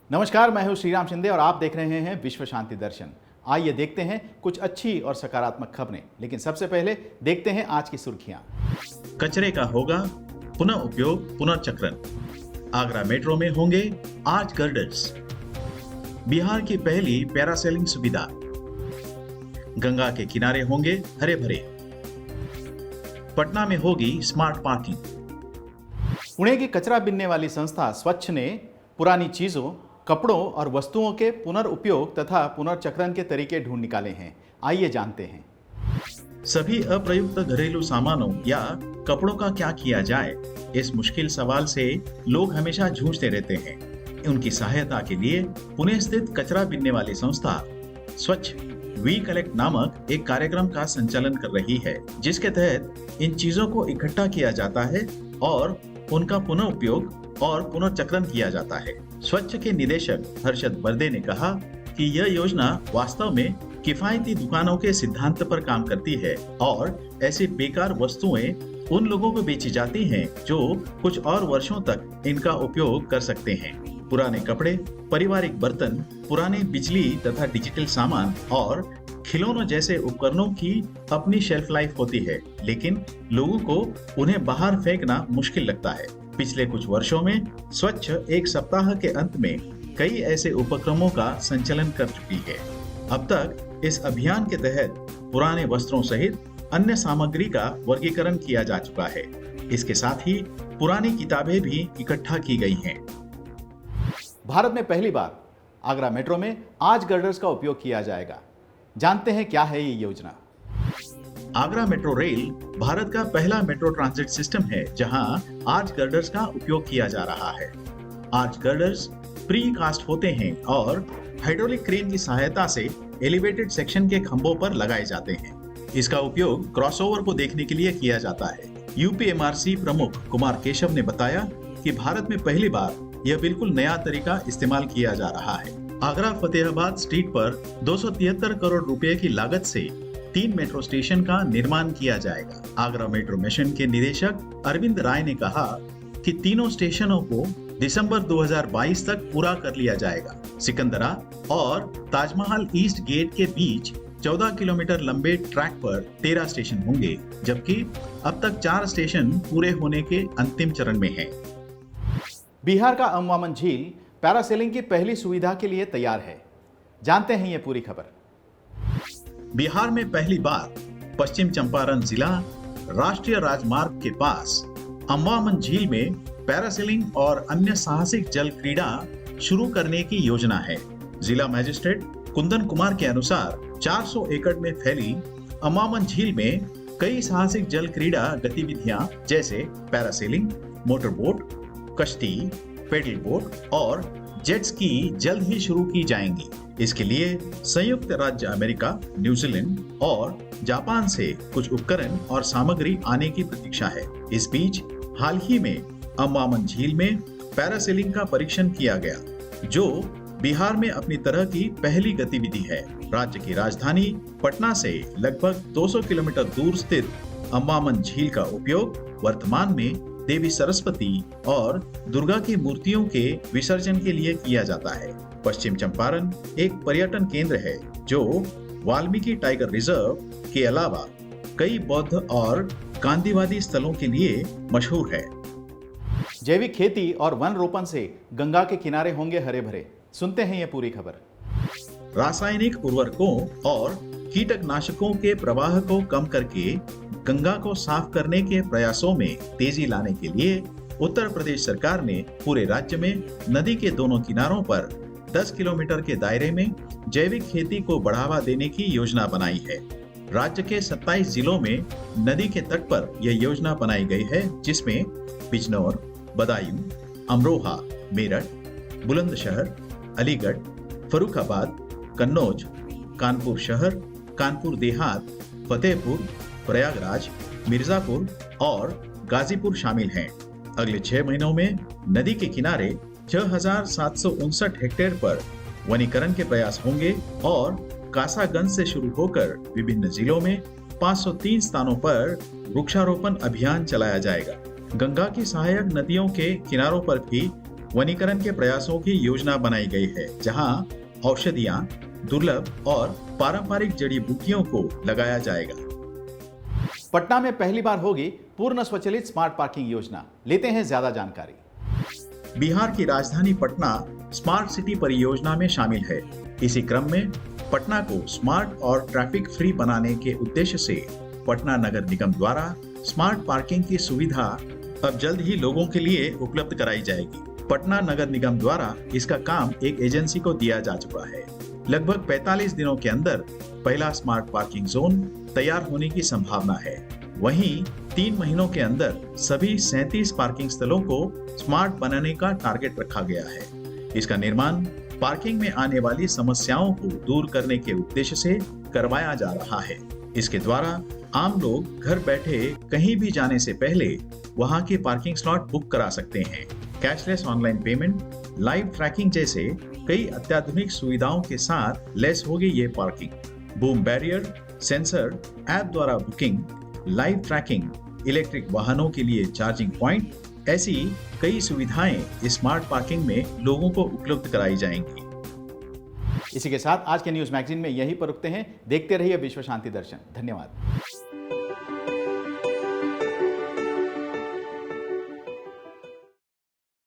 नमस्कार, मैं हूं श्रीराम शिंदे और आप देख रहे हैं विश्व शांति दर्शन। आइए देखते हैं कुछ अच्छी और सकारात्मक खबरें, लेकिन सबसे पहले देखते हैं आज की सुर्खियां। कचरे का होगा पुनः उपयोग पुनर्चक्रण। आगरा मेट्रो में होंगे आर्च गर्डर्स। बिहार की पहली पैरासेलिंग सुविधा। गंगा के किनारे होंगे हरे भरे। पटना में होगी स्मार्ट पार्किंग। पुणे की कचरा बीनने वाली संस्था स्वच्छ ने पुरानी चीजों, कपड़ों और वस्तुओं के पुनर्उपयोग तथा पुनर्चक्रण के तरीके ढूंढ निकाले हैं। आइए जानते हैं। सभी अप्रयुक्त घरेलू सामानों या कपड़ों का क्या किया जाए, इस मुश्किल सवाल से लोग हमेशा जूझते रहते हैं। उनकी सहायता के लिए पुणे स्थित कचरा बीनने वाली संस्था स्वच्छ वी कलेक्ट नामक एक कार्यक्रम का संचालन कर रही है, जिसके तहत इन चीजों को इकट्ठा किया जाता है और उनका पुनः उपयोग और पुनर्चक्रण किया जाता है। स्वच्छ के निदेशक हर्षद बर्दे ने कहा कि यह योजना वास्तव में किफायती दुकानों के सिद्धांत पर काम करती है और ऐसी बेकार वस्तुएं उन लोगों को बेची जाती हैं जो कुछ और वर्षों तक इनका उपयोग कर सकते हैं। पुराने कपड़े, पारिवारिक बर्तन, पुराने बिजली तथा डिजिटल सामान और खिलौनों जैसे उपकरणों की अपनी शेल्फ लाइफ होती है, लेकिन लोगों को उन्हें बाहर फेंकना मुश्किल लगता है। पिछले कुछ वर्षों में स्वच्छ एक सप्ताह के अंत में कई ऐसे उपक्रमों का संचालन कर चुकी है। अब तक इस अभियान के तहत पुराने वस्त्रों सहित अन्य सामग्री का वर्गीकरण किया जा चुका है। इसके साथ ही पुरानी किताबें भी इकट्ठा की गई हैं। भारत में पहली बार आगरा मेट्रो में आर्च गर्डर्स का उपयोग किया जाएगा। जानते हैं क्या है ये योजना। आगरा मेट्रो रेल भारत का पहला मेट्रो ट्रांजिट सिस्टम है जहां आर्च गर्डर्स का उपयोग किया जा रहा है। आर्च गर्डर्स प्री कास्ट होते हैं और हाइड्रोलिक क्रेन की सहायता से एलिवेटेड सेक्शन के खंभों पर लगाए जाते हैं। इसका उपयोग क्रॉसओवर को देखने के लिए किया जाता है। यूपीएमआरसी प्रमुख कुमार केशव ने बताया कि भारत में पहली बार यह बिल्कुल नया तरीका इस्तेमाल किया जा रहा है। आगरा फतेहाबाद स्ट्रीट पर 273 करोड़ रुपए की लागत से 3 मेट्रो स्टेशन का निर्माण किया जाएगा। आगरा मेट्रो मिशन के निदेशक अरविंद राय ने कहा कि तीनों स्टेशनों को दिसंबर 2022 तक पूरा कर लिया जाएगा। सिकंदरा और ताजमहल ईस्ट गेट के बीच 14 किलोमीटर लंबे ट्रैक पर 13 स्टेशन होंगे, जबकि अब तक 4 स्टेशन पूरे होने के अंतिम चरण में हैं। बिहार का अम्बावन झील पैरासेलिंग की पहली सुविधा के लिए तैयार है। जानते हैं ये पूरी खबर। बिहार में पहली बार पश्चिम चंपारण जिला राष्ट्रीय राजमार्ग के पास अम्बावन झील में पैरासेलिंग और अन्य साहसिक जल क्रीड़ा शुरू करने की योजना है। जिला मजिस्ट्रेट कुंदन कुमार के अनुसार 400 एकड़ में फैली अम्बावन झील में कई साहसिक जल क्रीड़ा गतिविधियां जैसे पैरासेलिंग, मोटर बोट, कश्ती, पेडल बोट और जेट स्की जल्द ही शुरू की जाएंगी। इसके लिए संयुक्त राज्य अमेरिका, न्यूजीलैंड और जापान से कुछ उपकरण और सामग्री आने की प्रतीक्षा है। इस बीच हाल ही में अम्बावन झील में पैरासेलिंग का परीक्षण किया गया, जो बिहार में अपनी तरह की पहली गतिविधि है। राज्य की राजधानी पटना से लगभग 200 किलोमीटर दूर स्थित अम्बावन झील का उपयोग वर्तमान में देवी सरस्वती और दुर्गा की मूर्तियों के विसर्जन के लिए किया जाता है। पश्चिम चंपारण एक पर्यटन केंद्र है जो वाल्मीकि टाइगर रिजर्व के अलावा कई बौद्ध और गांधीवादी स्थलों के लिए मशहूर है। जैविक खेती और वन रोपण से गंगा के किनारे होंगे हरे भरे। सुनते हैं ये पूरी खबर। रासायनिक उर्वरकों और कीटनाशकों के प्रवाह को कम करके गंगा को साफ करने के प्रयासों में तेजी लाने के लिए उत्तर प्रदेश सरकार ने पूरे राज्य में नदी के दोनों किनारों पर 10 किलोमीटर के दायरे में जैविक खेती को बढ़ावा देने की योजना बनाई है। राज्य के 27 जिलों में नदी के तट पर यह योजना बनाई गई है, जिसमें बिजनौर, बदायूं, अमरोहा, मेरठ, बुलंदशहर, अलीगढ़, फर्रुखाबाद, कन्नौज, कानपुर शहर, कानपुर देहात, फतेहपुर, प्रयागराज, मिर्जापुर और गाजीपुर शामिल हैं। अगले 6 महीनों में नदी के किनारे 6,759 हेक्टेयर पर वनीकरण के प्रयास होंगे और कासागंज से शुरू होकर विभिन्न जिलों में 503 स्थानों पर वृक्षारोपण अभियान चलाया जाएगा। गंगा की सहायक नदियों के किनारों पर भी वनीकरण के प्रयासों की योजना बनाई गई है, जहां औषधियां, दुर्लभ और पारंपरिक जड़ी बूटियों को लगाया जाएगा। पटना में पहली बार होगी पूर्ण स्वचालित स्मार्ट पार्किंग योजना। लेते हैं ज्यादा जानकारी। बिहार की राजधानी पटना स्मार्ट सिटी परियोजना में शामिल है। इसी क्रम में पटना को स्मार्ट और ट्रैफिक फ्री बनाने के उद्देश्य से पटना नगर निगम द्वारा स्मार्ट पार्किंग की सुविधा अब जल्द ही लोगों के लिए उपलब्ध कराई जाएगी। पटना नगर निगम द्वारा इसका काम एक एजेंसी को दिया जा चुका है। लगभग 45 दिनों के अंदर पहला स्मार्ट पार्किंग जोन तैयार होने की संभावना है। वहीं 3 महीनों के अंदर सभी 37 पार्किंग स्थलों को स्मार्ट बनाने का टारगेट रखा गया है। इसका निर्माण पार्किंग में आने वाली समस्याओं को दूर करने के उद्देश्य से करवाया जा रहा है। इसके द्वारा आम लोग घर बैठे कहीं भी जाने से पहले वहां के पार्किंग स्लॉट बुक करा सकते हैं। Cashless online payment, live tracking जैसे कई अत्याधुनिक सुविधाओं के साथ लैस होगी ये parking. Boom barrier, sensor, app द्वारा बुकिंग, लाइव ट्रैकिंग, इलेक्ट्रिक वाहनों के लिए चार्जिंग पॉइंट, ऐसी कई सुविधाएं इस स्मार्ट पार्किंग में लोगों को उपलब्ध कराई जाएंगी। इसी के साथ आज के न्यूज मैगजीन में यहीं पर रुकते हैं। देखते रहिए विश्व शांति दर्शन। धन्यवाद।